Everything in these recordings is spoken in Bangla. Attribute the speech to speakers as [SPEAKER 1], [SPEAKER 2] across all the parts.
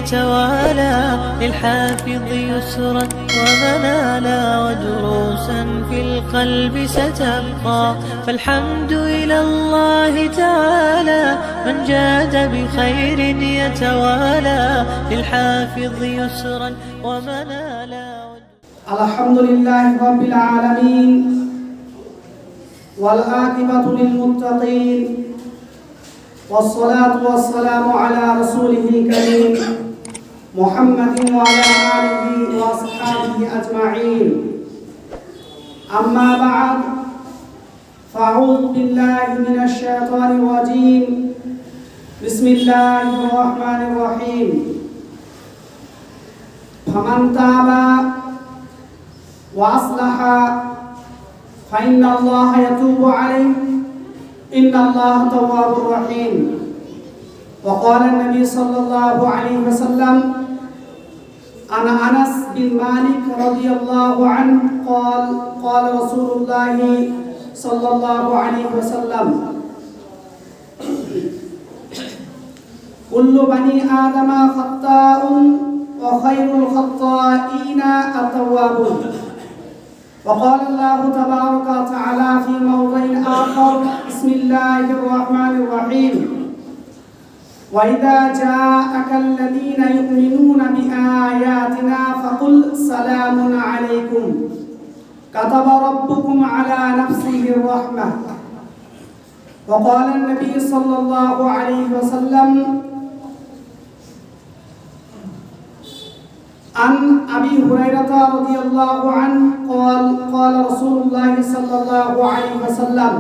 [SPEAKER 1] يتوالى للحافظ يسرا ومنالا ودروسا في القلب ستبقى فالحمد إلى الله تعالى من جاد بخير يتوالى للحافظ يسرا ومنالا.
[SPEAKER 2] الحمد لله رب العالمين والعاقبة للمتقين والصلاة والسلام على رسوله الكريم محمد وعلى آله وأصحابه أجمعين. أما بعد فأعوذ بالله من الشيطان الرجيم. بسم الله الرحمن الرحيم. فمن تاب وأصلح فإن الله يتوب عليه إن الله تواب رحيم. وقال النبي صلى الله عليه وسلم عن أنس بن مالك رضي الله عنه قال قال رسول الله صلى الله عليه وسلم كل بني آدم خطاء وخير الخطائين التوابون. وقال الله تبارك وتعالى في موضع آخر بسم الله الرحمن الرحيم وإذا جاءك الذين يؤمنون بآياتنا فقل سلام عليكم كتب ربكم على نفسه الرحمة. وقال النبي صلى الله عليه وسلم عن أبي هريرة رضي الله عنه قال قال رسول الله صلى الله عليه وسلم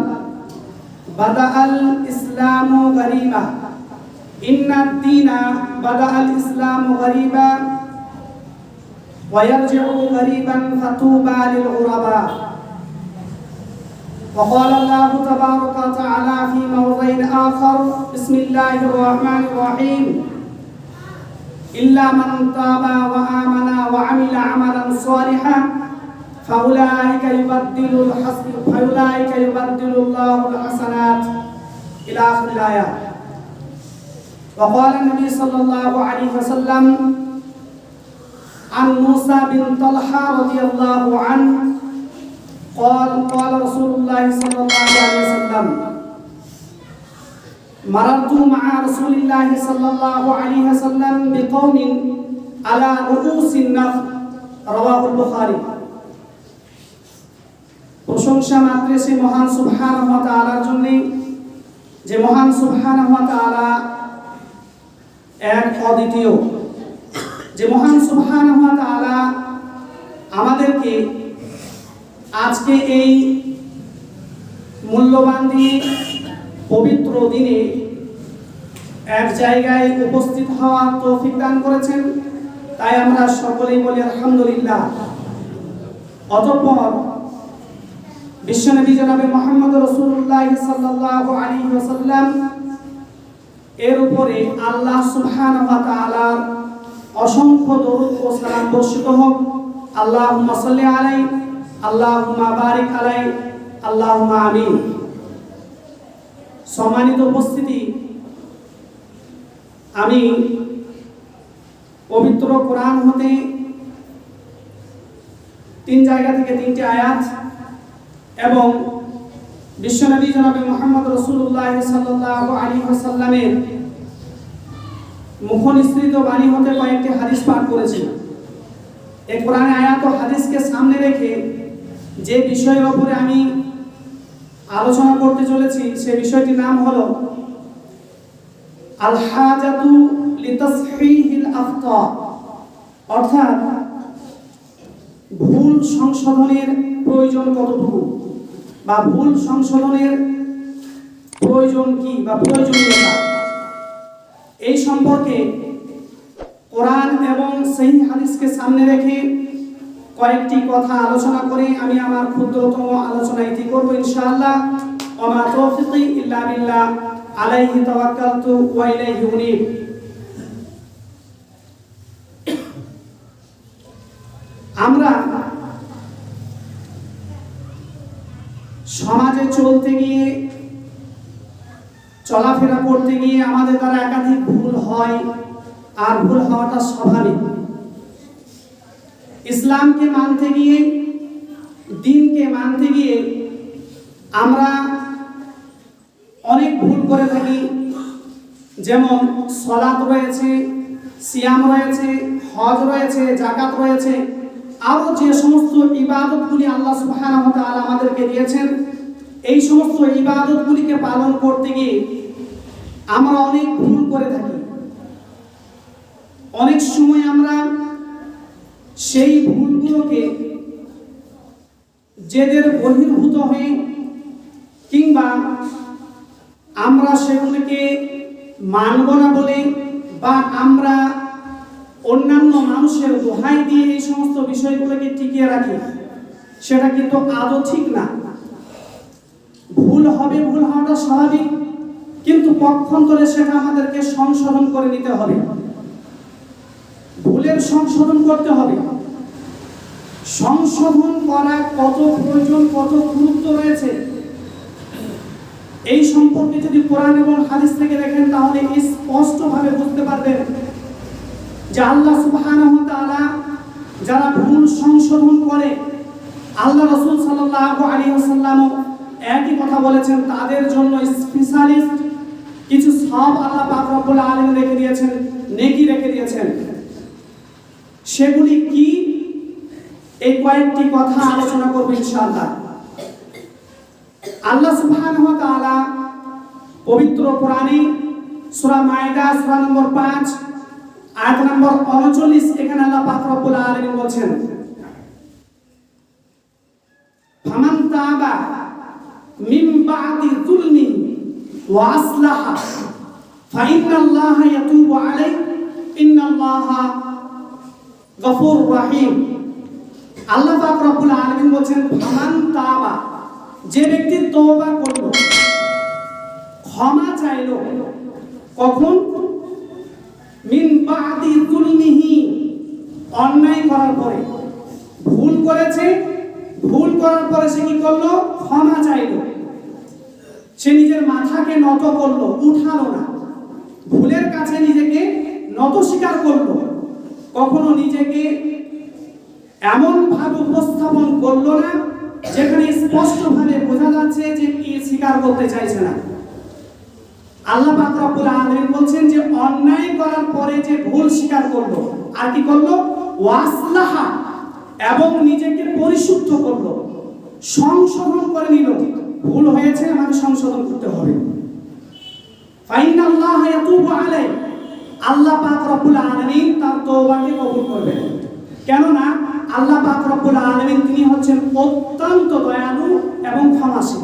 [SPEAKER 2] بدأ الإسلام غريبا إن الدين بدأ الإسلام غريبا ويرجع غريبا فطوبى للغرباء. وقال الله تبارك وتعالى في موضع آخر بسم الله الرحمن الرحيم إلا من تاب وآمن وعمل عملا صالحا فأولئك يبدل الله الحسنات إلى آخر الآية. وقال النبي صلى الله عليه وسلم عن موسى بن طلحة رضي الله عنه قال قال رسول الله صلى الله عليه وسلم مررت مع رسول الله صلى الله عليه وسلم بقوم على رؤوس النخل رواه البخاري. প্রশংসা মাত্র সে মহান সুবহানাহু ওয়া তাআলার জন্য যে মহান সুবহানাহু ওয়া তাআলা এক অদ্বিতীয়, যে মহান সুবহানাহু ওয়া তাআলা আমাদেরকে আজকে এই মূল্যবান দিনে পবিত্র দিনে এক জায়গায় উপস্থিত হওয়ার তৌফিক দান করেছেন, তাই আমরা সকলেই বলি আলহামদুলিল্লাহ। অতঃপর বিশ্বনবী জনাবে মুহাম্মদ রাসূলুল্লাহ সাল্লাল্লাহু আলাইহি ওয়াসাল্লাম এর উপরে আল্লাহ সুবহানাহু ওয়া তাআলার অসংখ্য দরুদ ও সালাম বর্ষিত হোক। আল্লাহুম্মা সাল্লি আলাইহি আল্লাহুম্মা বারিক আলাইহি আল্লাহুম্মা আমিন। সম্মানিত উপস্থিতি, আমি পবিত্র কোরআন হতে তিন জায়গা থেকে তিনটি আয়াত এবং বিশ্বনবী জনাবে মুহাম্মদ রাসূলুল্লাহ সাল্লাল্লাহু আলাইহি ওয়াসাল্লামের মুখনিসৃত বাণী হতে কয়েকটি হাদিস পাঠ করেছি। এই কোরআনের আয়াত ও হাদিসকে সামনে রেখে যে বিষয়ের উপরে আমি আলোচনা করতে চলেছি সেই বিষয়টির নাম হলো আল হাজাতু লিতাসহিহিল আখতা, অর্থাৎ ভুল সংশোধনের প্রয়োজন কতটুকু বা ভুল সংশোধনের প্রয়োজন কি বা প্রয়োজনীয়তা, এই সম্পর্কে কোরআন এবং সহিহ হাদিসকে সামনে রেখে কয়েকটি কথা আলোচনা করে আমি আমার ক্ষুদ্রতম আলোচনা ইতি করব ইনশাআল্লাহ। ওয়া মা তাওফিকি ইল্লা বিল্লাহ আলাইহি তাওয়াক্কালতু ওয়া ইলাইহি উনীব। আমরা সমাজে চলতে গিয়ে, চলাফেরা করতে গিয়ে আমাদের দ্বারা একাধিক ভুল হয়, আর ভুল হওয়াটা স্বাভাবিক। ইসলামকে মানতে গিয়ে, দ্বীনকে মানতে গিয়ে আমরা অনেক ভুল করে থাকি। যেমন সালাত রয়েছে, সিয়াম রয়েছে, হজ রয়েছে, যাকাত রয়েছে, আরো যে সমস্ত ইবাদতগুলি আল্লাহ সুবহানাহু ওয়া তাআলা আমাদেরকে দিয়েছেন, এই সমস্ত ইবাদতগুলিকে পালন করতে গিয়ে আমরা অনেক ভুল করে থাকি। অনেক সময় আমরা সেই ভুলগুলোকে জেদের বহির্ভূত হয়ে কিংবা আমরা সেগুলোকে মানব না বলে বা আমরা অন্যান্য মানুষের দোহাই দিয়ে এই সমস্ত বিষয়গুলোকে টিকিয়ে রাখি, সেটা কিন্তু আদৌ ঠিক না। ভুল হবে, ভুল হওয়াটা স্বাভাবিক, কিন্তু পক্ষান্তরে সেটা আমাদেরকে সংশোধন করে নিতে হবে। ভুলের সংশোধন করতে হবে। সংশোধন করা কত প্রয়োজন, কত গুরুত্ব রয়েছে, এই সম্পর্কে যদি কোরআন এবং হাদিস থেকে দেখেন তাহলে স্পষ্টভাবে বুঝতে পারবেন যে আল্লাহ সুবহানাহু ওয়া তাআলা যারা ভুল সংশোধন করে, আল্লাহ রাসূল সাল্লাল্লাহু আলাইহি ওয়াসাল্লাম একই কথা বলেছেন, তাদের জন্য স্পেশালিস্ট কিছু সওয়াব আল্লাহ পাক রব্বুল আলামিন রেখে দিয়েছেন, নেকি রেখে দিয়েছেন। সেগুলি কি, এই কয়েকটি কথা আলোচনা করব ইনশাআল্লাহ। আল্লাহ সুবহানাহু ওয়া তাআলা পবিত্র কোরআনে সূরা মাইদা সূরা নম্বর 5 আয়াত নম্বর 39 এখানে আল্লাহ পাক রব্বুল আলামিন বলেন, ফামান তাবা মিন বা'দি যুলমি ওয়া আসলাহা ফাইন্নাল্লাহা ইয়াতুবু আলাইহি ইন্নাল্লাহা গফুরুর রহিম। আল্লাহ পাক রব্বুল আলামিন বলেন, ফামান তাবা, যে ব্যক্তি তওবা করল, ক্ষমা চাইল, কখন? মিন বা'দি যুলমিহি, অন্যায় করার পরে, ভুল করেছে, ভুল করার পরে সে কি করলো? ক্ষমা চাইল। সে নিজের মাথাকে নত করলো, উঠালো না, ভুলের কাছে নিজেকে নত স্বীকার করলো, কখনো নিজেকে এমন ভাবে উপস্থাপন করলো না যেখানে স্পষ্টভাবে বোঝা যাচ্ছে যে কি স্বীকার করতে চাইছে না। আল্লাহ পাক রব্বুল আলামিন বলছেন যে অন্যায় করার পরে যে ভুল স্বীকার করলো, আর কি করলো? ওয়াসলাহা, এবং নিজেকে পরিশুদ্ধ করলো, সংশোধন করে নিল। ভুল হয়েছে, আমাকে সংশোধন করতে হবে। ফাইনাল্লাহা ইয়াতুবু আলাইহি, আল্লাহ পাক রব্বুল আলামিন তার তওবাকে কবুল করবেন। কেননা আল্লাহ পাক রব্বুল আলামিন তিনি হচ্ছেন অত্যন্ত দয়ালু এবং ক্ষমাশীল।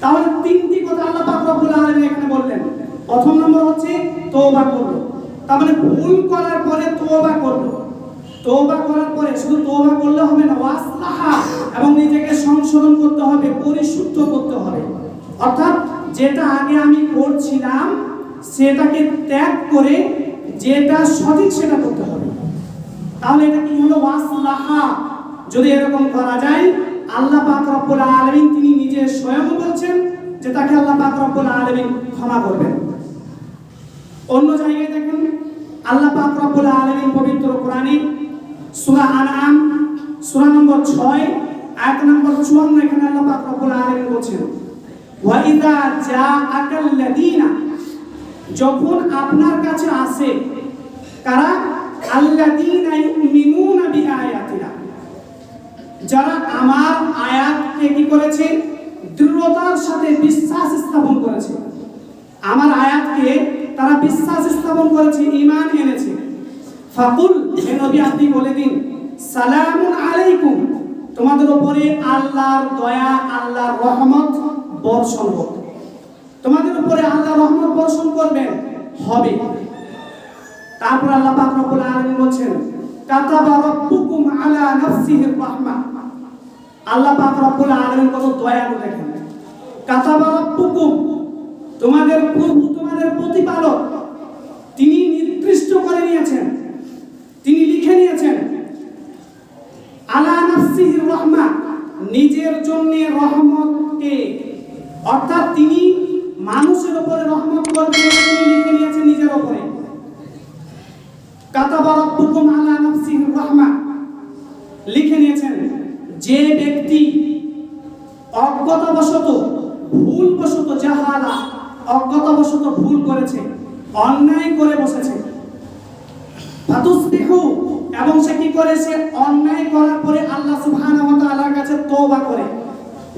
[SPEAKER 2] তাহলে তিনটি কথা আল্লাহ পাক রব্বুল আলামিন এখানে বললেন। প্রথম নম্বর হচ্ছে তওবা করলো, তার মানে ভুল করার পরে তওবা করলো। তওবা করার পরে শুধু তওবা করলে হবে না, ওয়াসলাহা, এবং নিজেকে সংশোধন করতে হবে, পরিশুদ্ধ করতে হবে। অর্থাৎ যেটা আগে আমি করছিলাম সেটাকে ত্যাগ করে যেটা সঠিক সেটা করতে হবে। তাহলে এটা কি হলো? ওয়াসলাহা। যদি এরকম করা যায়, আল্লাহ পাক রব্বুল আলামিন তিনি নিজে স্বয়ং বলছেন যে তাকে আল্লাহ পাক রব্বুল আলামিন ক্ষমা করবেন। অন্য জায়গায় দেখুন আল্লাহ পাক রব্বুল আলামিন পবিত্র কোরআনে সূরা আনআম সূরা নম্বর 6 আয়াত নম্বর 54 এখানে আল্লাহ পাক রব্বুল আলামিন বলেন, ওয়া ইযা জাআকাল্লাযীনা, যখন আপনার কাছে আসে কারা? আল্লাযীনা ইউমিনুনা বিআয়াতিনা, যারা আমার আয়াতকে কি করেছে? দৃঢ়তার সাথে বিশ্বাস স্থাপন করেছে। আমার আয়াতকে তারা বিশ্বাস স্থাপন করেছে, ঈমান এনেছে। ফাকুল, হে নবী আপনি বলে দিন, সালামুন আলাইকুম, তোমাদের উপরে আল্লাহর দয়া, আল্লাহর রহমত বর্ষণ হোক। তোমাদের উপরে আল্লাহ রহমত বর্ষণ করবেন, হবে। তারপর আল্লাহ পাক রব্বুল আলামিন বলেন, কাতাবা রাব্বুকুম আলা নাফসিহির রাহমা। আল্লাহ পাক রব্বুল আলামিন কত দয়ালু দেখেন। কাতাবা রাব্বুকুম, তোমাদের প্রভু, তোমাদের প্রতিপালক তিনি নির্দিষ্ট করে নিয়েছেন, তিনি লিখে নিয়েছেন, আলা নাফসিহির রাহমা, নিজের জন্য রহমতকে, অর্থাৎ তিনি মানুষের উপরে রহমত করবেন, তিনি লিখে নিয়েছেন নিজের উপরে। কাতাবা রাব্বুকুম আলা নাফসিহি রাহমা, লিখে নিয়েছেন যে ব্যক্তি অজ্ঞতাবশত ভুলবশত জাহালা অজ্ঞতাবশত ভুল করেছে, অন্যায় করে বসেছে, ফাতুসবিহু, এবং সে কি করেছে অন্যায় করার পরে আল্লাহ সুবহানাহু ওয়া তাআলার কাছে তওবা করে,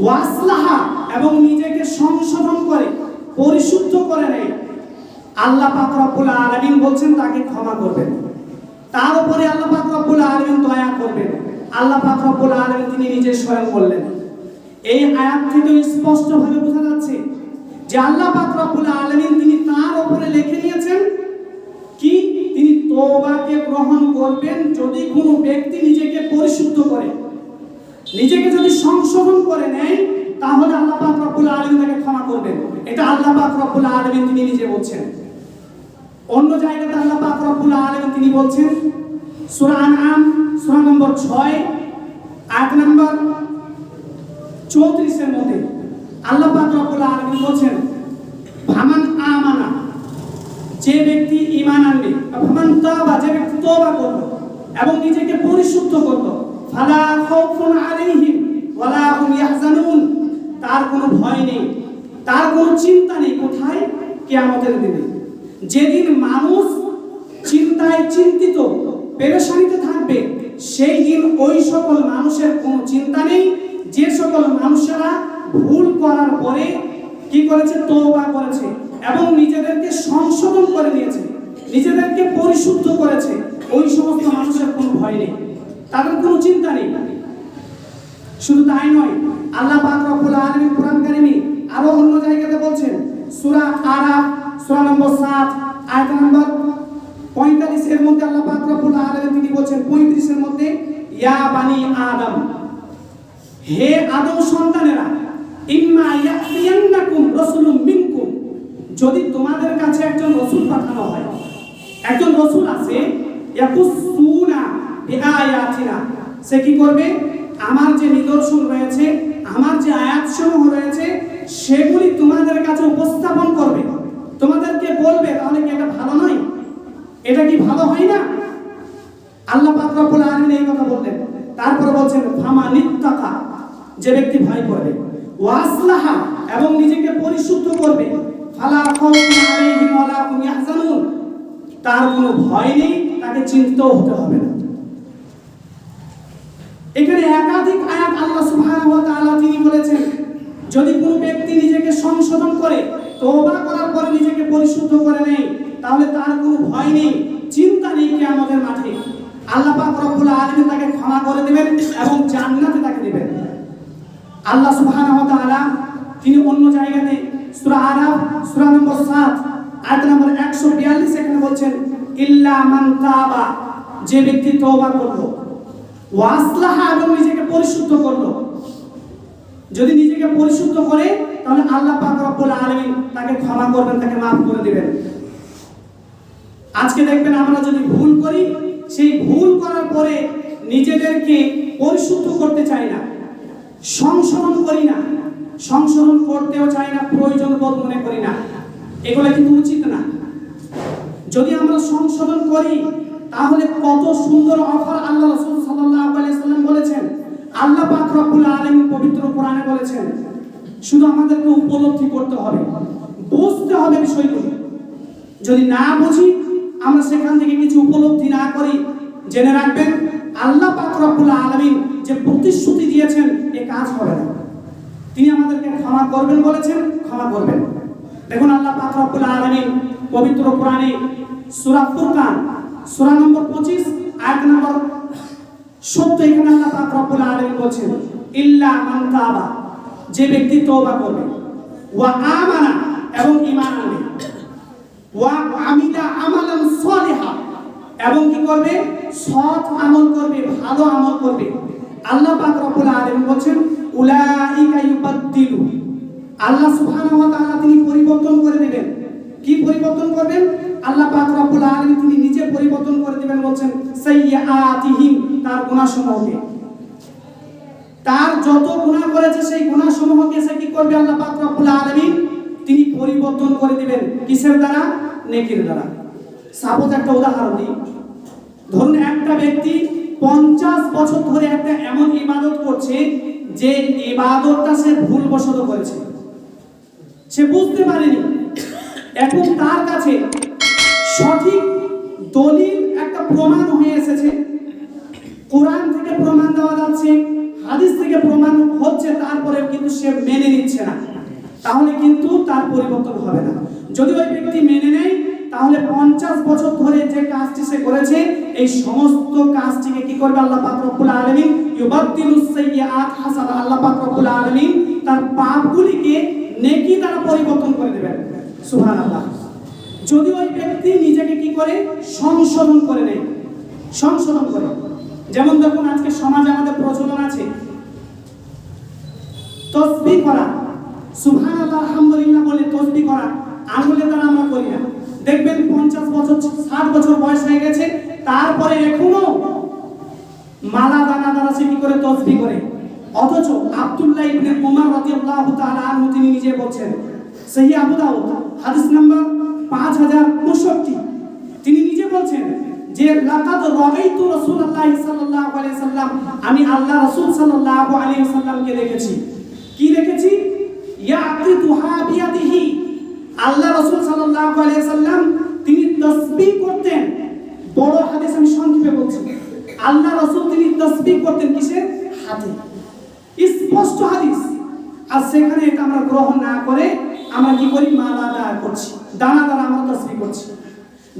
[SPEAKER 2] ওয়াসলাহা, এবং নিজেকে সংশোধন করে পরিশুদ্ধ করে নেয়, আল্লাহ পাক রব্বুল আলামিন বলছেন তাকে ক্ষমা করবেন, তার উপরে আল্লাহ পাক রব্বুল আলামিন দয়া করবেন। আল্লাহ পাক রব্বুল আলামিন তিনি নিজে স্বয়ং বললেন। এই আয়াত থেকে স্পষ্টভাবে বোঝা যাচ্ছে যে আল্লাহ পাক রব্বুল আলামিন তিনি তার উপরে লিখে নিয়েছেন কি তিনি তওবাকে গ্রহণ করবেন যদি কোনো ব্যক্তি নিজেকে পরিশুদ্ধ করে, নিজেকে যদি সংশোধন করে নেয়, তাহলে আল্লাহ পাক রব্বুল আলামিন তাকে ক্ষমা করবেন। এটা আল্লাহ পাক রব্বুল আলামিন তিনি নিজে বলছেন। অন্য জায়গাতে আল্লাহ পাক রব্বুল আলামিন তিনি বলছেন সূরা আনআম সূরা নম্বর 6 আয়াত নম্বর 34 এর মধ্যে আল্লাহ পাক রব্বুল আলামিন বলেন ফামান আমানা, যে ব্যক্তি ঈমান আনবে, ফামান তাওবা, যে ব্যক্তি তওবা করলো এবং নিজেকে পরিশুদ্ধ করলো, ফালা খাউফুন আলাইহিম ওয়ালা হুম ইয়াহজানুন, তার কোনো ভয় নেই, তার কোনো চিন্তা নেই। কোথায়? কিয়ামতের দিনে, যেদিন মানুষ চিন্তায় চিন্তিত পেরেশানিতে থাকবে, সেই দিন ওই সকল মানুষের কোনো চিন্তা নেই যে সকল মানুষেরা ভুল করার পরে কি করেছে, তওবা করেছে এবং নিজেদেরকে সংশোধন করে নিয়েছে, নিজেদেরকে পরিশুদ্ধ করেছে। ওই সমস্ত মানুষের কোনো ভয় নেই, তাদের কোনো চিন্তা নেই। শুধু তাই নয়, আল্লাহ পাক রব্বুল আলামিন কোরআন কারীমে আরো অন্য জায়গাতে বলছেন সূরা আরাফ সূরা নম্বর 7 আয়াত নম্বর 45 এর মধ্যে আল্লাহ পাক রব্বুল আলামিন তিনি বলেন 35 এর মধ্যে, ইয়া বানি আদম, হে আদম সন্তানেরা, ইম্মা ইয়াতিয়ান্নাকুম রাসূলুম মিনকুম, যদি তোমাদের কাছে একজন রাসূল পাঠানো হয়, একজন রাসূল আছে, ইয়াকুসুনা বিআয়াতিনা, সে কি করবে, আমার যে নিদর্শন রয়েছে, আমার যে আয়াতসমূহ রয়েছে, সেগুলি তোমাদের কাছে উপস্থাপন করবে, তোমাদেরকে বলবে, তাহলে কি এটা ভালো নয়? এটা কি ভালো হয় না? আল্লাহ পাক রব্বুল আলামিন এই কথা বললেন। তারপরে বলছেন ফামানিত্তাকা, যে ব্যক্তি ভয় করবে, ওয়াসলাহা, এবং নিজেকে পরিশুদ্ধ করবে, ফালা খাউফুন আলাইহিম ওয়ালা হুম ইয়াহজানুন, তার কোনো ভয় নেই, তাকে চিন্তিত হতে হবে না। এখানে একাধিক আয়াত আল্লাহ সুবহানাহু ওয়া তাআলা তিনি বলেছেন যদি কোনো ব্যক্তি নিজেকে সংশোধন করে, তওবা করার পরে নিজেকে পরিশুদ্ধ করে নেয়, তাহলে তার কোনো ভয় নেই, চিন্তা নেই কিয়ামতের মাঠে। আল্লাহ পাক রব্বুল আলামিন তাকে ক্ষমা করে দিবেন এবং জান্নাতে তাকে দিবেন। আল্লাহ সুবহানাহু ওয়া তাআলা তিনি অন্য জায়গাতে সূরা আরাফ সূরা নম্বর 7 আয়াত নম্বর 142 এখানে বলছেন ইল্লা মান তাবা, যে ব্যক্তি তওবা করলো, ওয়াসলাহা, এবং নিজেকে পরিশুদ্ধ করলো। যদি নিজেকে পরিশুদ্ধ করে, তাহলে আল্লাহ পাক রব্বুল আলামিন তাকে ক্ষমা করবেন, তাকে maaf করে দিবেন। আজকে দেখবেন আমরা যদি ভুল করি, সেই ভুল করার পরে নিজেদেরকে পরিশুদ্ধ করতে চাই না, সংশোধন করি না, সংশোধন করতেও চাই না, প্রয়োজন বোধ মনে করি না, এগুলো কিন্তু উচিত না। যদি আমরা সংশোধন করি, তাহলে কত সুন্দর অফার আল্লাহ রাসূল সাল্লাল্লাহু আলাইহি সাল্লাম বলেছেন, আল্লাহ পাক রব্বুল আলামিন পবিত্র কোরআনে বলেছেন। শুধু আমাদেরকে উপলব্ধি করতে হবে, বুঝতে হবে বিষয়গুলো। যদি না বুঝি, আমরা সেখান থেকে কিছু উপলব্ধি না করি, জেনে রাখবেন আল্লাহ পাক রব্বুল আলামিন যে প্রতিশ্রুতি দিয়েছেন, এ কাজ হবে না। তিনি আমাদেরকে ক্ষমা করবেন বলেছেন, ক্ষমা করবেন। দেখুন আল্লাহ পাক রব্বুল আলামিন পবিত্র কোরআনে সূরা ফুরকান সূরা নম্বর 25 আয়াত নম্বর 70 এখানে আল্লাহ পাক রব্বুল আলামিন বলেন ইল্লা মান তাবা, যে ব্যক্তি তওবা করবে, ওয়া আমানা, এবং ঈমান আনবে, ওয়া আমিলা আমালান সালিহা, এবং কি করবে, সৎ আমল করবে, ভালো আমল করবে। আল্লাহ পাক রব্বুল আলামিন বলেন উলাইকা ইউবাদদিলু, আল্লাহ সুবহানাহু ওয়া তাআলা তিনি পরিবর্তন করে দিবেন। কি পরিবর্তন করবেন? আল্লাহ পাক রব্বুল আলামিন তিনি নিজে পরিবর্তন করে দিবেন। বলেন সাইয়্যাতিহিম, তার গুনাহসমূহকে, তার যত গুনাহ করেছে সেই গুনাহসমূহকে সে কি করবে, আল্লাহ পাক রব্বুল আলামিন তিনি পরিবর্তন করে দিবেন। কিসের দ্বারা? নেকির দ্বারা। সাপোজ একটা উদাহরণ দিই, একটা ব্যক্তি 50 বছর ধরে একটা এমন ইবাদত করছে যে ইবাদতটা সে ভুলবশত করেছে, সে বুঝতে পারেনি। এখন তার কাছে সঠিক দলিল একটা প্রমাণ হয়ে এসেছে, কোরআন থেকে প্রমাণ দেওয়া যাচ্ছে, হাদিস থেকে প্রমাণ হচ্ছে, তারপরেও কিন্তু সে মেনে নিচ্ছে না, তাহলে কিন্তু তার পরিবর্তন হবে না। যদি ওই ব্যক্তি মেনে নেয় তাহলে 50 বছর ধরে যে কাজটি সে করেছে এই সমস্ত কাজটিকে কি করবে আল্লাহ পাক রব্বুল আলামিন? ইউবাদদিলুস সাইয়্যাত হাসানা, আল্লাহ পাক রব্বুল আলামিন তার পাপগুলিকে নেকি দ্বারা পরিবর্তন করে দেবেন। সুবহানাল্লাহ। যদি ওই ব্যক্তি নিজেকে কি করে সংশোধন করে নেয়, সংশোধন করে, যেমন দেখুন আজকে সমাজে আমাদের প্রচলন আছে তাসবিহ করা, সুবহানাল্লাহ আলহামদুলিল্লাহ বলে তাসবিহ করা, আঙ্গুলের দ্বারা আমরা করি না। দেখবেন 50 বছর 60 বছর বয়স হয়ে গেছে, তারপরে এখনো মালা দানা দ্বারা সে কি করে তাসবিহ করে। অথচ আব্দুল্লাহ ইবনে উমর রাদিয়াল্লাহু তাআলা আনহু তিনি নিজে বলছেন, সহিহ আবু দাউদ হাদিস নাম্বার 5065, তিনি নিজে বলছেন যে লাকাদ রাআইতু রাসূলুল্লাহ সাল্লাল্লাহু আলাইহি সাল্লাম, আমি আল্লাহ রাসূল সাল্লাল্লাহু আলাইহি সাল্লামকে দেখেছি। কি দেখেছি? ইয়াকিতুহা বিয়াদিহি, আল্লাহ রাসূল সাল্লাল্লাহু আলাইহি সাল্লাম তিনি তাসবিহ করতেন। বড় হাদিস আমি সংক্ষেপে বলছি, আল্লাহ রাসূল তিনি তাসবিহ করতেন কিসে? হাতে। স্পষ্ট হাদিস। আর সেখানে এটা আমরা গ্রহণ না করে আমরা কি করি? মালা দ্বারা করছি, দানা দ্বারা আমরা তাসবিহ করছি।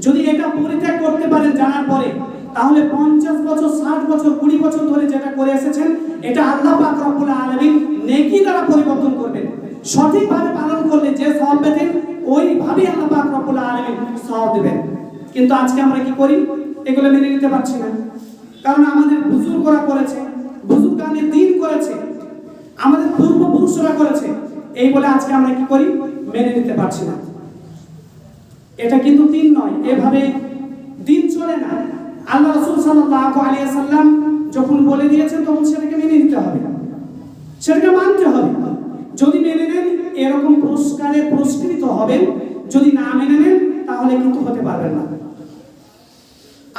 [SPEAKER 2] যদি এটা পরিত্যাগ করতে পারেন জানার পরে, তাহলে 50 বছর 60 বছর 20 বছর ধরে যেটা করে এসেছেন এটা আল্লাহ পাক রব্বুল আলামিন নেকি দ্বারা পরিবর্তন করবেন। সঠিকভাবে পালন করলে যে সওয়াব পেতেন ওইভাবেই আল্লাহ পাক রব্বুল আলামিন সওয়াব দেবেন। কিন্তু আজকে আমরা কি করি? এগুলো মেনে নিতে পারছি না, কারণ আমাদের বুজুর্গরা করেছে, বুজুর্গানে দ্বীন করেছে, আমাদের পূর্বপুরুষরা করেছে, এই বলে আজকে আমরা কি করি? মেনে নিতে পারছি না। এটা কিন্তু দিন নয়, এভাবে দিন চলে না। আল্লাহ রাসূল সাল্লাল্লাহু আলাইহি সাল্লাম যখন বলে দিয়েছেন তখন সেটাকে মেনে নিতে হবে, সেটাকে মানতে হবে। যদি মেনে নেন এরকম পুরস্কারে পুরস্কৃত হবেন, যদি না মেনে নেন তাহলে কিন্তু হতে পারবেন না।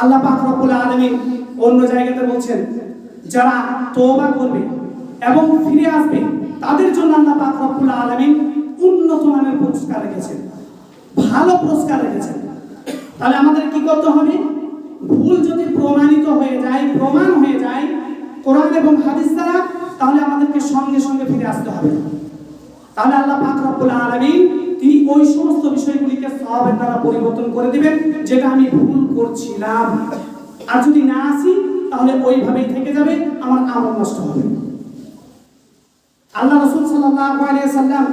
[SPEAKER 2] আল্লাহ পাক রব্বুল আলামিন অন্য জায়গাতে বলছেন যারা তওবা করবে এবং ফিরে আসবে তাদের জন্য আল্লাহ পাক রব্বুল আলামিন উন্নত মানের পুরস্কার রেখেছেন, ভালো পুরস্কার রেখেছেন। তাহলে আমাদের কি করতে হবে? ভুল যদি প্রমাণিত হয়ে যায়, প্রমাণ হয়ে যায় কোরআন এবং হাদিস দ্বারা, তাহলে আমাদেরকে সঙ্গে সঙ্গে ফিরে আসতে হবে। তাহলে আল্লাহ পাক রব্বুল আলামিন তিনি ওই সমস্ত বিষয়গুলিকে সওয়াবের দ্বারা পরিবর্তন করে দিবেন যেটা আমি ভুল করছিলাম। আর যদি না আসি তাহলে ওইভাবেই থেকে যাবে, আমার আমল নষ্ট হবে। আল্লাহ রাসূল সাল্লাল্লাহু আলাইহি সাল্লাম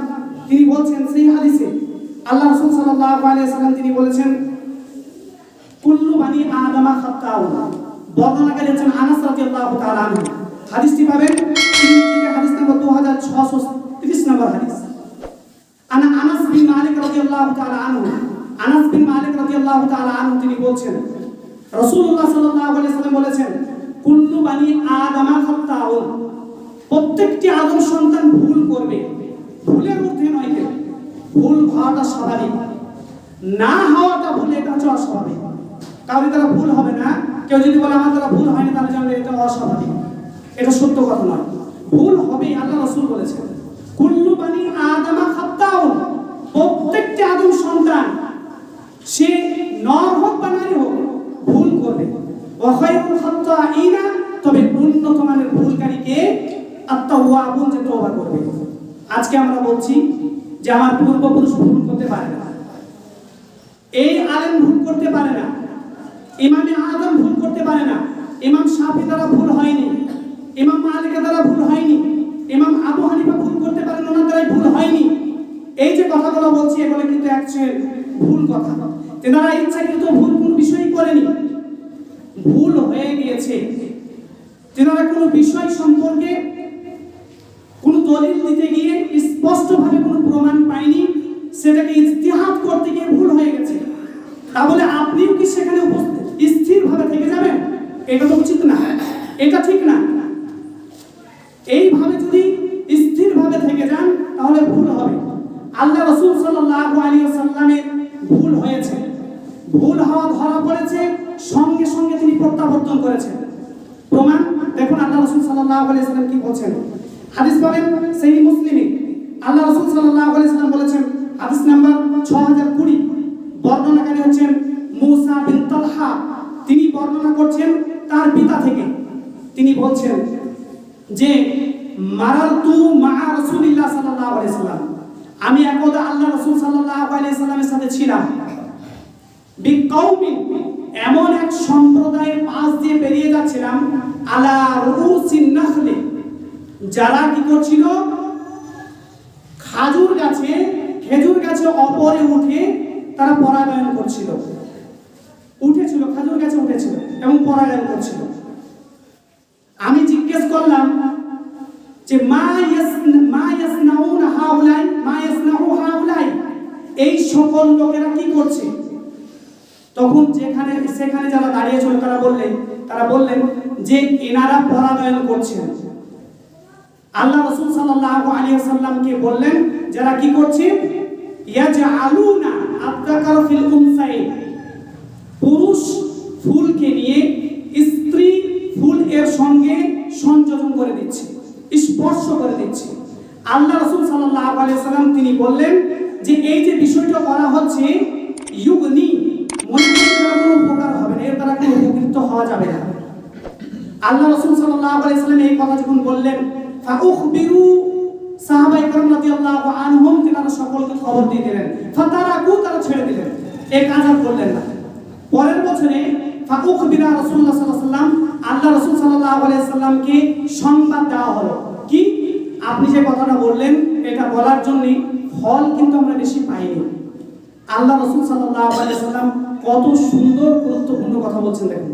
[SPEAKER 2] তিনি বলছেন সেই হাদিসে, আল্লাহ রাসূল সাল্লাল্লাহু আলাইহি সাল্লাম তিনি বলেছেন কুল্লু বানি আদমা খাত্তাউন। বর্ণনাকারী হচ্ছেন আনাস রাদিয়াল্লাহু তাআলা আনহু। হাদিসটি পাবেন তিরমিজি হাদিস নম্বর 2630 নম্বর হাদিস। আনাস বিন মালিক রাদিয়াল্লাহু তাআলা আনহু, আনাস বিন মালিক রাদিয়াল্লাহু তাআলা আনহু তিনি বলছেন রাসূলুল্লাহ সাল্লাল্লাহু আলাইহি সাল্লাম বলেছেন কুল্লু বানি আদমা খাত্তাউন, প্রত্যেকটি আদম সন্তান ভুল করবে। ভুলের মধ্যে নয়, কেউ ভুল হওয়াটা স্বাভাবিক, না হওয়াটা ভুল এটা হচ্ছে অস্বাভাবিক। কারণ তারা ভুল হবে না, কেউ যদি বলে আমার দ্বারা ভুল হয়নি তাহলে জানবে এটা অস্বাভাবিক, এটা সত্য কথা নয়। ভুল হবে, আল্লাহ রাসূল বলেছেন কুল্লু বানি আদমা খাত্তাউন, প্রত্যেকটি আদম সন্তান সে নর হোক বা নারী হোক ভুল করবে। ওয়া খায়রুল খাত্তাইনা, তবে উন্নত মানের ভুলকারীকে আত-তাওয়াবুন, যে তওবা করবে। আজকে আমরা বলছি যে আমার পূর্বপুরুষ ভুল করতে পারে না, এই আলেম ভুল করতে পারে না, ইমামে আযম ভুল করতে পারে না, ইমাম শাফি দ্বারা ভুল হয়নি, ইমাম মালিক দ্বারা ভুল হয়নি, ইমাম আবু হানিফা ভুল করতে পারেন, ওনার দ্বারাই ভুল হয়নি। এই যে কথাগুলো বলছি এগুলো কিন্তু অ্যাকচুয়ালি ভুল কথা। তেনারা ইচ্ছাকৃত ভুল কোনো বিষয়ই করেনি, ভুল হয়ে গিয়েছে। তেনারা কোনো বিষয় সম্পর্কে কোনো দলিল দিতে গিয়ে স্পষ্টভাবে কোনো প্রমাণ পায়নি, সেটাকে ইজতিহাদ করতে গিয়ে ভুল হয়ে গেছে। তাহলে আপনিও কি সেখানে স্থিরভাবে থেকে যাবেন? এটা তো উচিত না, এটা ঠিক না। এইভাবে যদি স্থিরভাবে থেকে যান তাহলে ভুল হবে। আল্লাহ রাসূল সাল্লাল্লাহু আলাইহি ওয়াসাল্লামের ভুল হয়েছে, ভুল হওয়া ধরা পড়েছে, সঙ্গে সঙ্গে তিনি তিনি প্রত্যাবর্তন করেছেন। প্রমাণ দেখুন আল্লাহ রাসূল সাল্লাল্লাহু আলাইহি সাল্লাম কি বলেছেন। হাদিস পাবেন সহিহ মুসলিমে। আল্লাহ রাসূল সাল্লাল্লাহু আলাইহি সাল্লাম বলেছেন, হাদিস নাম্বার 6020, বর্ণনাকারী হচ্ছেন মুসা বিন তালহা। তিনি বর্ণনা করছেন তার পিতা থেকে। তিনি বলছেন যে মারারতু মা রাসূলিল্লাহ সাল্লাল্লাহু আলাইহি সাল্লাম, আমি একদা আল্লাহ রাসূল সাল্লাল্লাহু আলাইহি সাল্লামের সাথে ছিলাম। বিকৌমিন, এমন এক সম্প্রদায়ের পাশ দিয়ে বেরিয়ে যাচ্ছিলাম, আলা রুসিন নাখলি, যারা কি করছিল, খেজুর গাছে উপরে উঠে তারা পরাগায়ন করছিল, খেজুর গাছে উঠেছিল এবং পরাগায়ন করছিল। আমি জিজ্ঞেস করলাম যে মা ইয়াসনাউনা হাউলাই, এই সকল লোকেরা কি করছে? তখন সেখানে যারা দাঁড়িয়ে ছিল তারা বললেন যে এনারা পরাগায়ন করছেন। আল্লাহ রাসূল সাল্লাল্লাহু আলাইহি ওয়াসাল্লামকে বললেন যারা কি করছে, ইয়াজআলুনা আযযাকার ফিল উনসাইন, পুরুষ ফুলকে নিয়ে স্ত্রী ফুল এর সঙ্গে সংযোজন করে দিচ্ছে, স্পর্শ করে দিচ্ছে। আল্লাহ রাসূল সাল্লাল্লাহু আলাইহি ওয়াসাল্লাম তিনি বললেন যে এই যে বিষয়টা করা হচ্ছে, ইউগনি, মনে কোনো উপকার হবে না, এর দ্বারা কোনো উপকৃত হওয়া যাবে না। আল্লাহ রাসূল সাল্লাল্লাহু আলাইহি ওয়াসাল্লাম এই কথা যখন বললেন, ফাউখবিরু, সাহাবায়ে কেরাম রাদিয়াল্লাহু আনহুম তারা সকলকে খবর দিয়ে দিলেন। ফাতারাকু, তারা ছেড়ে দিলেন, এই কাজ আর করলেন না। পরের বছরে ফাউখবিরা রাসূলুল্লাহ সাল্লাল্লাহু আলাইহি ওয়াসাল্লাম, আল্লাহ রাসূল সাল্লাল্লাহু আলাইহি ওয়াসাল্লামকে সংবাদ দেওয়া হলো কি, আপনি যে কথাটা বললেন এটা বলার জন্য ফল কিন্তু আমরা বেশি পাইনি। আল্লাহ রাসূল সাল্লাল্লাহু আলাইহি ওয়াসাল্লাম কত সুন্দর গুরুত্বপূর্ণ কথা বলছেন দেখুন।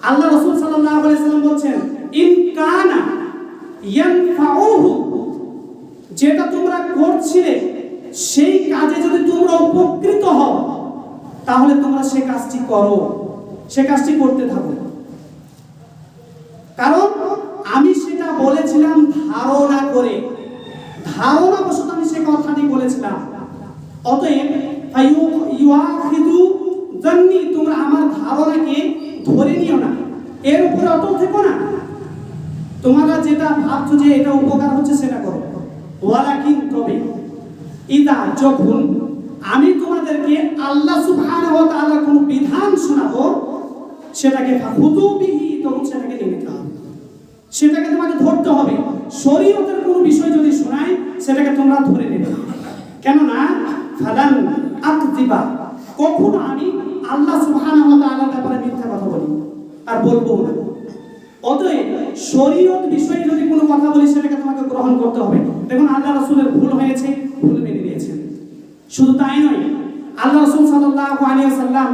[SPEAKER 2] আল্লাহ রাসূল সাল্লাল্লাহু আলাইহি ওয়াসাল্লাম বলছেন, ইন কানা ইয়ানফাউহু, যেটা তোমরা করছিলে সেই কাজে যদি তোমরা উপকৃত হও তাহলে তোমরা সেই কাজটি করো, সেই কাজটি করতে থাকো। কারণ আমি সেটা বলেছিলাম ধারণাবশত আমি সেই কথাটি বলেছিলাম। অতএব ইউআখিযু জান্নি, তোমরা আমার ধারণাকে ধরে নিও না, এর উপরে অটল থেকো না। তোমরা যেটা ভাবছো যে এটা উপকার হচ্ছে সেটা করো। ওয়ালাকিন, তবে ইদা, যখন আমি তোমাদেরকে আল্লাহ সুবহানাহু ওয়া তাআলার কোন বিধান শোনাবো, সেটাকে ফাখুযু বিহি, তখন সেটাকে নিতে হবে, সেটাকে তোমাকে ধরতে হবে। শরীয়তের কোন বিষয় যদি শোনায় সেটাকে তোমরা ধরে নেবে। কেননা ফালান আকযিবা, কখনো আমি আল্লাহ সুবহানাহু ওয়া তাআলার ব্যাপারে মিথ্যা কথা বলি আর বলবো না। অতএব শরীয়ত বিষয়ে যদি কোনো কথা বলি সেটাকে তোমাকে গ্রহণ করতে হবে। দেখুন আল্লাহ রাসূলের ভুল হয়েছে, ভুল মেনে নিয়েছেন। শুধু তাই নয়, আল্লাহ রাসূল সাল্লাল্লাহু আলাইহি ওয়াসাল্লাম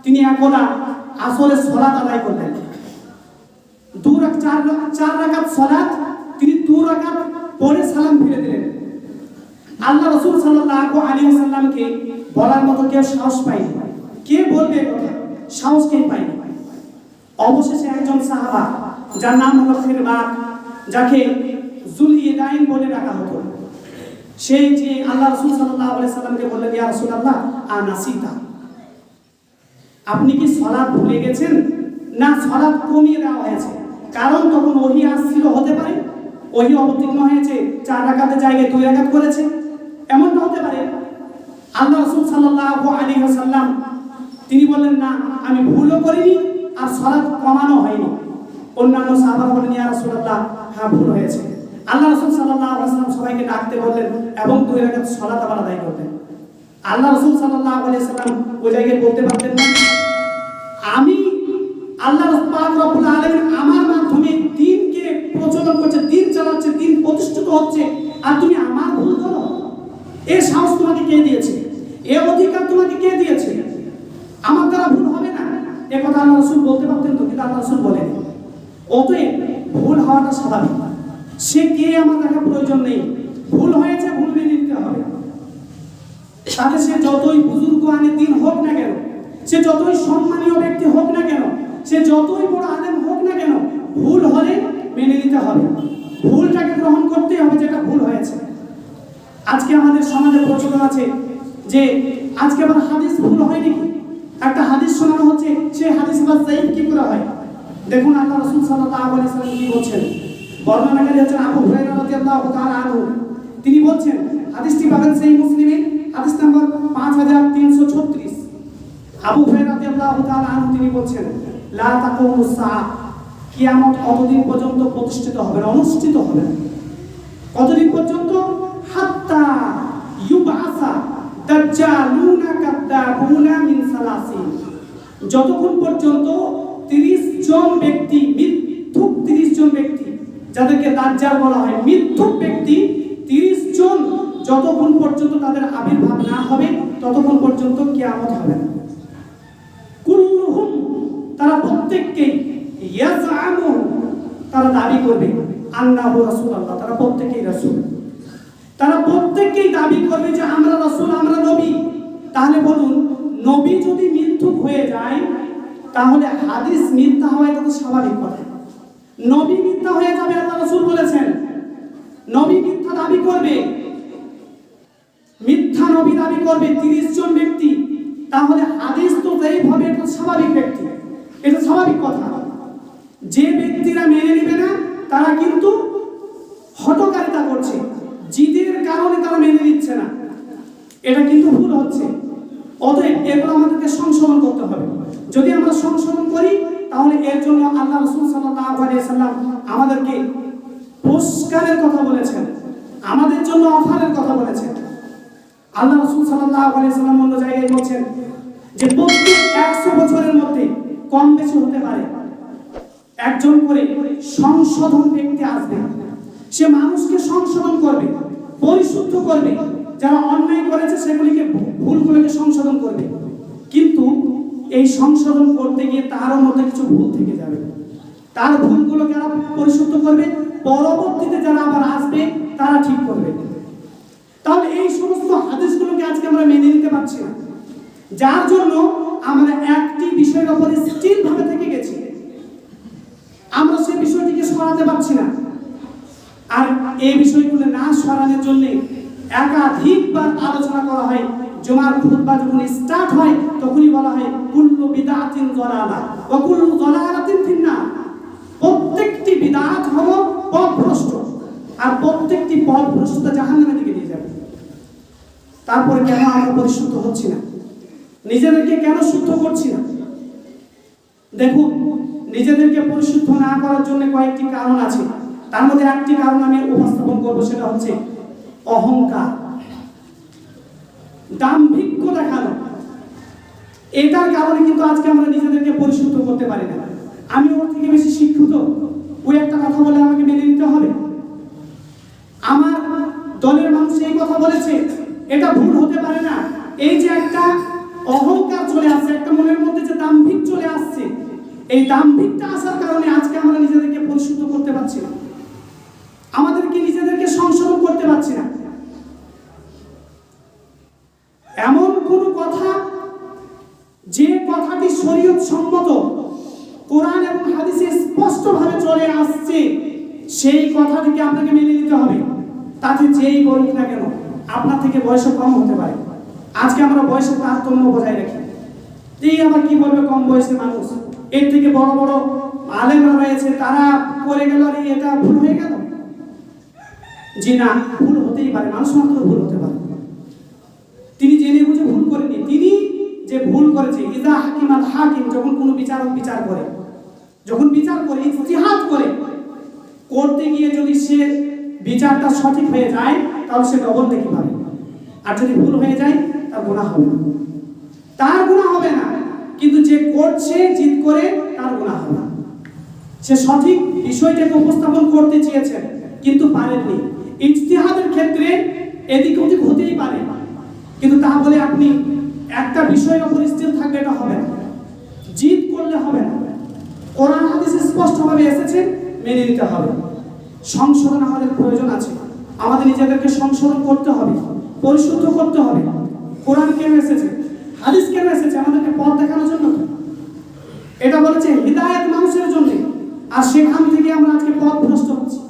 [SPEAKER 2] তিনি একদা আসরের সালাত আদায় করলেন। চার রাকাত সালাত, তিনি 2 রাকাত পরে সালাম ফিরে দিলেন। আল্লাহ রাসূল সাল্লাল্লাহু আলাইহি ওয়াসাল্লামকে বলার মতো কেউ সাহস পায়নি। কে বলবে কথা, সাহস কেউ পায়নি। অবশেষে একজন সাহাবা, যার নাম হলো খিরবাক, যাকে যুলইদাইন বলে ডাকা হতো, সেই যে আল্লাহ রাসূল সাল্লাল্লাহু আলাইহি ওয়াসাল্লামকে বললেন, ইয়া রাসূলুল্লাহ আনাসিতা, আপনি কি সালাত ভুলে গেছেন? না, সালাত কমিয়ে দেওয়া হয়েছে। কারণ তখন ওহী আসছিল, হতে পারে ওহী অবতীর্ণ হয়েছে, 4 রাকাতের জায়গায় 2 রাকাত করেছে, এমনটা হতে পারে। আল্লাহ রাসূল সাল্লাল্লাহু আলাইহি ওয়াসাল্লাম তিনি বললেন, না, আমি ভুলও করিনি আর সালাত কমানো হয়নি। অন্যান্য সাহাবারা বলেন, ইয়া রাসূলুল্লাহ, হ্যাঁ ভুল হয়েছে। আল্লাহ রাসূল সাল্লাল্লাহু আলাইহি ওয়াসাল্লাম সবাইকে ডাকতে বললেন এবং 2 রাকাত সালাত আবার আদায় করতেন। আল্লাহ রাসূল সাল্লাল্লাহু আলাইহি ওয়াসাল্লাম ওই জায়গায় বলতে পারতেন না, আমি আল্লাহ পাক রব্বুল আলামিন আমার মাধ্যমে দ্বীনকে প্রচলন করছে, দ্বীন চালাচ্ছে, দ্বীন প্রতিষ্ঠিত হচ্ছে, আর তুমি আমার ভুল করো? এই সাহস তোমাকে কে দিয়েছে? এই অধিকার তোমাকে কে দিয়েছে? আমার দ্বারা ভুল হবে না, এই কথা আল্লাহ রাসূল বলতে পারতেন তো, কিন্তু আল্লাহ রাসূল বলেন। অতএব ভুল হওয়াটা স্বাভাবিক, সে কে আমার দেখা প্রয়োজন নেই। ভুল হয়েছে, ভুল মেনে নিতে হবে। তাতে সে যতই বুজুর্গ আনে দিন হোক না কেন, সে যতই সম্মানীয় ব্যক্তি হোক না কেন, সে যতই বড় আলেম হোক না কেন, ভুল হলে মেনে নিতে হবে, ভুলটাকে গ্রহণ করতেই হবে যেটা ভুল হয়েছে। আজকে আমাদের সমাজে প্রচলন আছে যে আজকে আবার হাদিস ভুল হয় নাকি, একটা হাদিস শোনানো হচ্ছে, সেই হাদিস বা যায়িফ কি করে হয়? দেখুন আল্লাহ রাসূল সাল্লাল্লাহু আলাইহি ওয়াসাল্লাম কি বলছেন। বর্ণনাকারী হচ্ছেন আবু হুরায়রা রাদিয়াল্লাহু তাআলা আনহু। তিনি বলছেন, হাদিসটি পাবেন সহিহ মুসলিমে, হাদিস নাম্বার 5336। আবু হুরায়রা রাদিয়াল্লাহু তাআলা আনহু তিনি বলছেন, লা তাকুমুস সাআহ, কিয়ামত কতদিন পর্যন্ত প্রতিষ্ঠিত হবে না, অনুষ্ঠিত হবে না। কতদিন পর্যন্ত? হাত্তা ইউবআসা দাজ্জালুনা কাদ্দাবুনা মিন সালাসিন, যতক্ষণ পর্যন্ত 30 জন ব্যক্তি, মিথ্যুক 30 জন ব্যক্তি, যাদেরকে দাজ্জাল বলা হয়, মিথ্যুক ব্যক্তি 30 জন, যতক্ষণ পর্যন্ত তাদের আবির্ভাব না হবে ততক্ষণ পর্যন্ত কিয়ামত হবে না। কুল্লুহুম, তারা প্রত্যেককেই, ইয়াজআমু, তারা দাবি করবে, আন্নাহু রাসূলুল্লাহ, তারা প্রত্যেককেই রাসূল। তারা প্রত্যেককেই দাবি করবে যে আমরা রাসূল, আমরা নবী। তাহলে বলুন, নবী যদি মিথ্যুক হয়ে যায় তাহলে হাদিস মিথ্যা হওয়া এটা তো স্বাভাবিক কথা। নবী মিথ্যা হয়ে যাবে, আল্লাহ রাসূল বলেছেন। নবী মিথ্যা দাবি করবে, মিথ্যা নবী দাবি করবে 30 জন ব্যক্তি, তাহলে হাদিস তো এইভাবে, এটা স্বাভাবিক ব্যক্তি, এটা স্বাভাবিক কথা। যে ব্যক্তিরা মেনে নেবে না তারা কিন্তু হঠকারিতা করছে, জিদের কারণে তারা মেনে নিচ্ছে না, এটা কিন্তু ভুল হচ্ছে। অতএব এগুলো আমাদেরকে সংশোধন করতে হবে। যদি আমরা সংশোধন করি তাহলে এর জন্য আল্লাহ রাসূল সাল্লাল্লাহু আলাইহি ওয়াসাল্লাম আমাদেরকে পুরস্কারের কথা বলেছেন, আমাদের জন্য অফারের কথা বলেছেন। আল্লাহ রাসূল সাল্লাল্লাহু আলাইহি ওয়াসাল্লাম অন্য জায়গায় বলেছেন যে প্রত্যেক 100 বছরের মধ্যে কম বেশি হতে পারে একজন করে সংশোধন ব্যক্তি আসবে। সে মানুষকে সংশোধন করবে, পরিশুদ্ধ করবে, যারা অন্যায় করেছে সেগুলিকে, ভুলগুলোকে সংশোধন করবে। কিন্তু এই সংশোধন করতে গিয়ে তারও মধ্যে কিছু ভুল থেকে যাবে, তার ভুলগুলোকে যারা পরিশুদ্ধ করবে, পরবর্তীতে যারা আবার আসবে তারা ঠিক করবে। তাহলে এই সমস্ত হাদিসগুলোকে আজকে আমরা মেনে নিতে পারছি না, যার জন্য আমরা একটি বিষয়ের উপরে স্থির ভাবে থেকে গেছি, আমরা সেই বিষয়টিকে সরাতে পারছি না। আর এই বিষয়গুলো না সরানোর জন্য একাধিকবার আলোচনা করা হয়। জুমার খুতবা যখন স্টার্ট হয় তখনই বলা হয় কুল্লু বিদআতিন যালালা ওয়া কুল্লু যালালাতিন ফিন্নার, প্রত্যেকটি বিদআত হলো পথভ্রষ্ট, আর প্রত্যেকটি পথভ্রষ্টতা জাহান্নামের দিকে নিয়ে যাবে। তারপরে কেন আমরা পরিশুদ্ধ হচ্ছি না, নিজেদেরকে কেন শুদ্ধ করছি না? দেখুন, নিজেদেরকে পরিশুদ্ধ না করার জন্য কয়েকটি কারণ আছে। তার মধ্যে একটি কারণ আমি উপস্থাপন করব, সেটা হচ্ছে অহংকার, দাম্ভিক্য দেখানো। এটার কারণে কিন্তু আজকে আমরা নিজেদেরকে পরিশুদ্ধ করতে পারি না। আমি ওর থেকে বেশি শিক্ষিত, ওই একটা কথা বলে আমাকে মেনে নিতে হবে, আমার দলের মানুষ এই কথা বলেছে, এটা ভুল হতে পারে না। এই যে একটা অহংকার চলে আসছে, একটা মনের মধ্যে যে দাম্ভিক চলে আসছে, এই দাম্ভিকটা আসার কারণে আজকে আমরা নিজেদেরকে পরিশুদ্ধ করতে পারছি না, আমাদেরকে নিজেদেরকে সংশোধন করতে পারছি না। এমন কোন কথা যে কথাটি শরীয়ত সম্মত, কোরআন এবং হাদিসে স্পষ্টভাবে চলে আসছে, সেই কথাটিকে আপনাকে মেনে নিতে হবে। তাতে যেই বলুক না কেন, আপনার থেকে বয়সে কম হতে পারে। আজকে আমরা বয়সের তারতম্য বজায় রাখি, এই আবার কি বলবে কম বয়সী মানুষ, এর থেকে বড় বড় আলেমরা রয়েছে, তারা করে গেল, এটা ভুল হয়ে গেল। জি না, ভুল হতেই পারে, মানুষ মাত্র ভুল হতে পারে। তিনি জেনে বুঝে ভুল করেনি, তিনি যে ভুল করেছে, ইজা হাকিমাল হাকিম, যখন কোনো বিচারক বিচার করে, যখন বিচার করে, ইজতিহাদ করে, করতে গিয়ে যদি সে বিচারটা সঠিক হয়ে যায় তাহলে সে ডবল নেকি পাবে, আর যদি ভুল হয়ে যায় তার গুনাহ হবে না, তার গুনাহ হবে না। কিন্তু যে করছে জিদ করে, তার গুনাহ হবে না। সে সঠিক বিষয়টাকে উপস্থাপন করতে চেয়েছে কিন্তু পারেননি। ইজতিহাদের ক্ষেত্রে এদিক ওদিক হতেই পারে, কিন্তু তা বলে আপনি একটা বিষয়ের উপর স্থির থাকবে, এটা হবে না। জিদ করলে হবে না। কোরআন হাদিসে স্পষ্টভাবে এসেছে, মেনে নিতে হবে। সংশোধন আমাদের প্রয়োজন আছে, আমাদের নিজেদেরকে সংশোধন করতে হবে, পরিশুদ্ধ করতে হবে। কোরআন কেন এসেছে, হাদিস কেন এসেছে? আমাদেরকে পথ দেখানোর জন্য। এটা বলেছে হিদায়াত মানুষের জন্য, আর সেখান থেকে আমরা আজকে পথ ভ্রষ্ট হচ্ছি,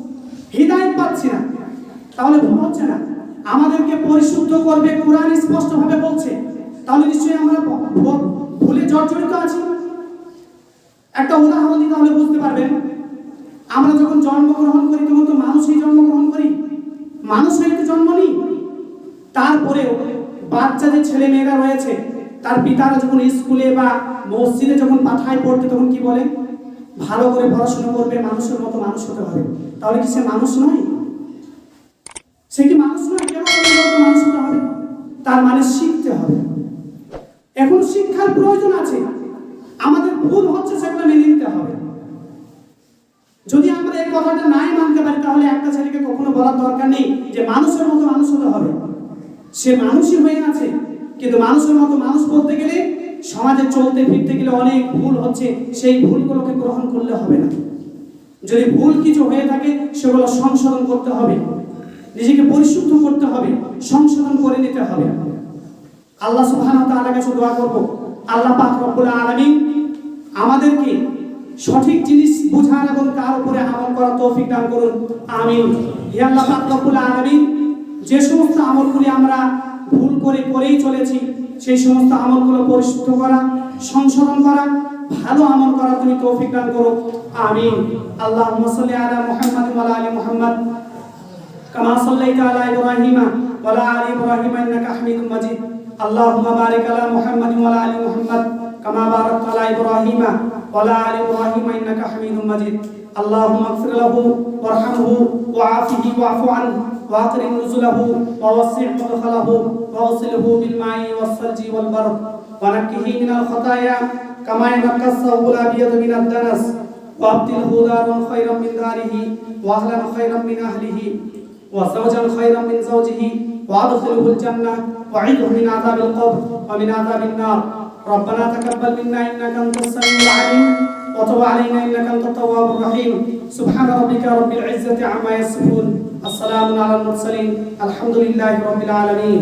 [SPEAKER 2] হিদায়াত পাচ্ছি না। তাহলে ভুল হচ্ছে না? আমাদেরকে পরিশুদ্ধ করবে, কোরআন স্পষ্টভাবে বলছে, তাহলে নিশ্চয়ই আমরা ভুলে জর্জরিত আছি। একটা উদাহরণ দিতে হলে বুঝতে পারবেন, আমরা যখন জন্মগ্রহণ করি তখন তো মানুষই জন্মগ্রহণ করি, মানুষ হয়ে তো জন্ম নিই। তারপরেও বাচ্চা যে ছেলে মেয়েরা রয়েছে তার পিতারা যখন স্কুলে বা মসজিদে যখন পাঠায় পড়তে তখন কি বলে? ভালো করে পড়াশোনা করবে, মানুষের মতো মানুষ হতে হবে। তাহলে কি সে মানুষ নয়? সে কি মানুষ নয়? কেন মানুষ হতে হবে? তার মানে শিখতে হবে। এখন শিক্ষার প্রয়োজন আছে, আমাদের ভুল হচ্ছে সেগুলো মেনে নিতে হবে। যদি আমরা এই কথাটা নাই মানতে পারি তাহলে একটা ছেলেকে কখনো বলার দরকার নেই যে মানুষের মতো মানুষ হতে হবে। সে মানুষই হয়ে আছে, কিন্তু মানুষের মতো মানুষ বলতে গেলে সমাজে চলতে ফিরতে গেলে অনেক ভুল হচ্ছে, সেই ভুলগুলোকে গ্রহণ করলে হবে না। যদি ভুল কিছু হয়ে থাকে সেগুলো সংশোধন করতে হবে, নিজেকে পরিশুদ্ধ করতে হবে, সংশোধন করে নিতে হবে। আল্লাহ সুবহানাহু ওয়া তাআলার কাছে দোয়া করব, আল্লাহ পাক রব্বুল আলামিন আমাদেরকে সঠিক জিনিস বুঝার এবং তার উপরে আমল করার তৌফিক দান করুন, আমিন। হে আল্লাহ পাক রব্বুল আলামিন, যে সমস্ত আমলগুলি আমরা ভুল করেই চলেছি সেই সমস্ত আমলগুলো পরিশুদ্ধ করা, সংশোধন করা, ভালো আমল করা তুমি তৌফিক দান করো, আমিন। আল্লাহুম্মা সাল্লি আলা মুহাম্মাদ ওয়া আলা আলি মুহাম্মাদ কামা সাল্লাইতা আলা ইব্রাহিম ওয়া আলা আলি ইব্রাহিম ইন্নাকা হামিদুম মাজিদ। আল্লাহুম্মা বারিক আলা মুহাম্মাদ ওয়া আলা আলি মুহাম্মাদ কামা বারাকতা আলা ইব্রাহিম ওয়া আলা আলি ইব্রাহিম ইন্নাকা হামিদুম মাজিদ। আল্লাহুম্মা ইগফির লাহু ওয়ারহামহু ওয়াআফিহি ওয়া'ফু আনহু ওয়াকরিম নুজুলাহু ওয়াওসি' মুদখালাহু ওয়াগসিলহু বিল মা'i ওয়াস-সালজি ওয়াল বারদ ওয়ানাক্কিহি মিনাল খাতায়া কামা ইয়ানক্কাস সাওবুল আবিয়াদ মিনাদ দানাস ওয়াবদিলহু দারান খায়রাম মিন দারিহি ওয়া আহলান খায়রাম মিন আহলিহি ওয়া যাওজান খায়রাম মিন যাওজিহি ওয়াদখিলহুল জান্নাহ ওয়া'idhu মিন আযাবিল কবর ওয়া মিন আযাবিন নার। ربنا تقبل منا إنك أنت السميع العليم وتب علينا إنك أنت التواب الرحيم. سبحان ربك رب العزة عما يصفون، السلام على المرسلين، الحمد لله رب العالمين.